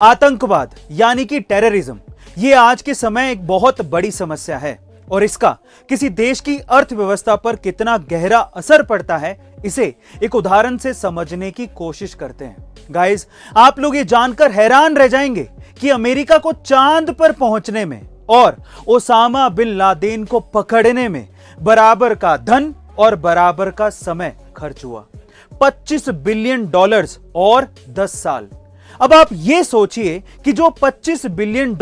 आतंकवाद यानी कि टेररिज्म, ये आज के समय एक बहुत बड़ी समस्या है और इसका किसी देश की अर्थव्यवस्था पर कितना गहरा असर पड़ता है, इसे एक उदाहरण से समझने की कोशिश करते हैं। गाइस, आप लोग ये जानकर हैरान रह जाएंगे कि अमेरिका को चांद पर पहुंचने में और ओसामा बिन लादेन को पकड़ने में बराबर का धन और बराबर का समय खर्च हुआ। $25 बिलियन और 10 साल। अब आप ये सोचिए कि जो $25 बिलियन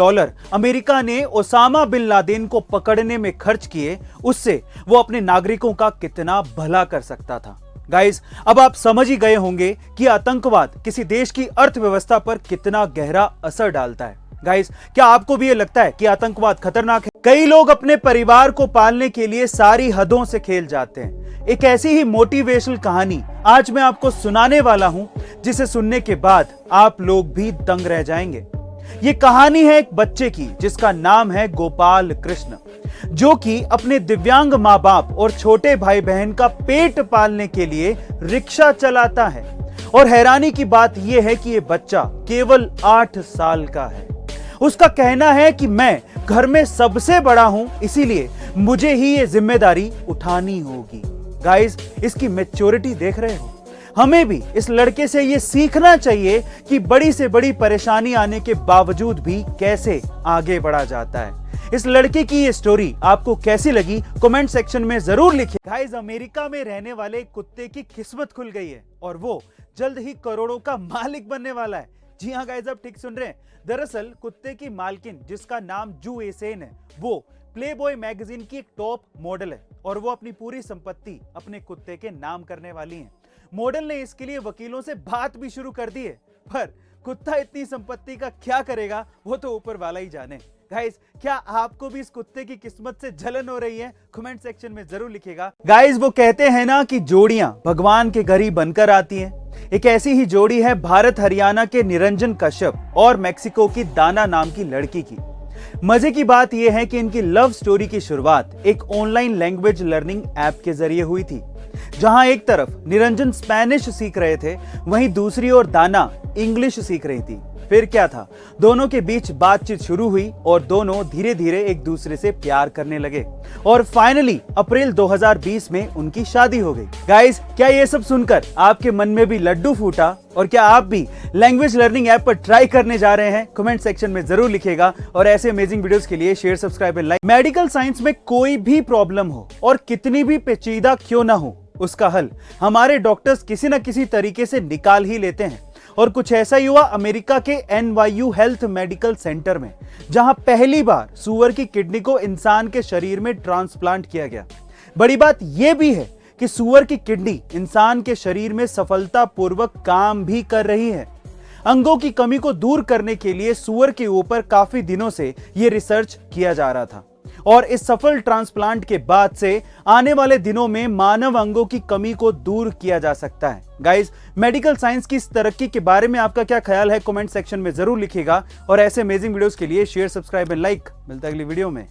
अमेरिका ने ओसामा बिन लादेन को पकड़ने में खर्च किए, उससे वो अपने नागरिकों का कितना भला कर सकता था। गाइस, अब आप समझ ही गए होंगे कि आतंकवाद किसी देश की अर्थव्यवस्था पर कितना गहरा असर डालता है। गाइस, क्या आपको भी ये लगता है कि आतंकवाद खतरनाक है? कई लोग अपने परिवार को पालने के लिए सारी हदों से खेल जाते हैं। एक ऐसी ही मोटिवेशनल कहानी आज मैं आपको सुनाने वाला हूं, जिसे सुनने के बाद आप लोग भी दंग रह जाएंगे। ये कहानी है एक बच्चे की जिसका नाम है गोपाल कृष्ण, जो कि अपने दिव्यांग माँ बाप और छोटे भाई बहन का पेट पालने के लिए रिक्शा चलाता है। और हैरानी की बात यह है कि ये बच्चा केवल 8 साल का है। उसका कहना है कि मैं घर में सबसे बड़ा हूं, इसीलिए मुझे ही ये जिम्मेदारी उठानी होगी। गाइस, इसकी मैच्योरिटी देख रहे हो? हमें भी इस लड़के से ये सीखना चाहिए कि बड़ी से बड़ी परेशानी आने के बावजूद भी कैसे आगे बढ़ा जाता है। इस लड़के की ये स्टोरी आपको कैसी लगी, कमेंट सेक्शन में जरूर लिखिए। गाइस, अमेरिका में रहने वाले कुत्ते की किस्मत खुल गई है और वो जल्द ही करोड़ों का मालिक बनने वाला है। जी हाँ गाइस, आप ठीक सुन रहे हैं। दरअसल कुत्ते की मालकिन, जिसका नाम जू एसेन है, वो प्लेबॉय मैगजीन की एक टॉप मॉडल है और वो अपनी पूरी संपत्ति अपने कुत्ते के नाम करने वाली हैं। मॉडल ने इसके लिए वकीलों से बात भी शुरू कर दी है, पर कुत्ता इतनी संपत्ति का क्या करेगा, वो तो ऊपर वाला ही जाने। गाइस, क्या आपको भी इस कुत्ते की किस्मत से जलन हो रही है? कमेंट सेक्शन में जरूर लिखिएगा। गाइस, वो कहते हैं ना कि जोड़ियां भगवान के घर ही बनकर आती हैं। एक ऐसी ही जोड़ी है भारत हरियाणा के निरंजन कश्यप और मेक्सिको की दाना नाम की लड़की की। मजे की बात यह है कि इनकी लव स्टोरी की शुरुआत एक ऑनलाइन लैंग्वेज लर्निंग ऐप के जरिए हुई थी, जहां एक तरफ निरंजन स्पेनिश सीख रहे थे, वहीं दूसरी ओर दाना इंग्लिश सीख रही थी। फिर क्या था, दोनों के बीच बातचीत शुरू हुई और दोनों धीरे धीरे एक दूसरे से प्यार करने लगे और फाइनली अप्रैल 2020 में उनकी शादी हो गई। गाइस, क्या ये सब सुनकर आपके मन में भी लड्डू फूटा और क्या आप भी लैंग्वेज लर्निंग ऐप पर ट्राई करने जा रहे हैं? कमेंट सेक्शन में जरूर लिखिएगा और ऐसे अमेजिंग वीडियोस के लिए share, subscribe and like. Medical science में कोई भी प्रॉब्लम हो और कितनी भी पेचीदा क्यों ना हो, उसका हल हमारे डॉक्टर्स किसी न किसी तरीके से निकाल ही लेते हैं। और कुछ ऐसा ही हुआ अमेरिका के NYU हेल्थ मेडिकल सेंटर में, जहां पहली बार सूअर की किडनी को इंसान के शरीर में ट्रांसप्लांट किया गया। बड़ी बात यह भी है कि सूअर की किडनी इंसान के शरीर में सफलतापूर्वक काम भी कर रही है। अंगों की कमी को दूर करने के लिए सूअर के ऊपर काफी दिनों से यह रिसर्च किया जा रहा था और इस सफल ट्रांसप्लांट के बाद से आने वाले दिनों में मानव अंगों की कमी को दूर किया जा सकता है। गाइस, मेडिकल साइंस की इस तरक्की के बारे में आपका क्या ख्याल है? कमेंट सेक्शन में जरूर लिखिएगा और ऐसे अमेजिंग वीडियोस के लिए शेयर, सब्सक्राइब एंड लाइक। मिलता है अगली वीडियो में।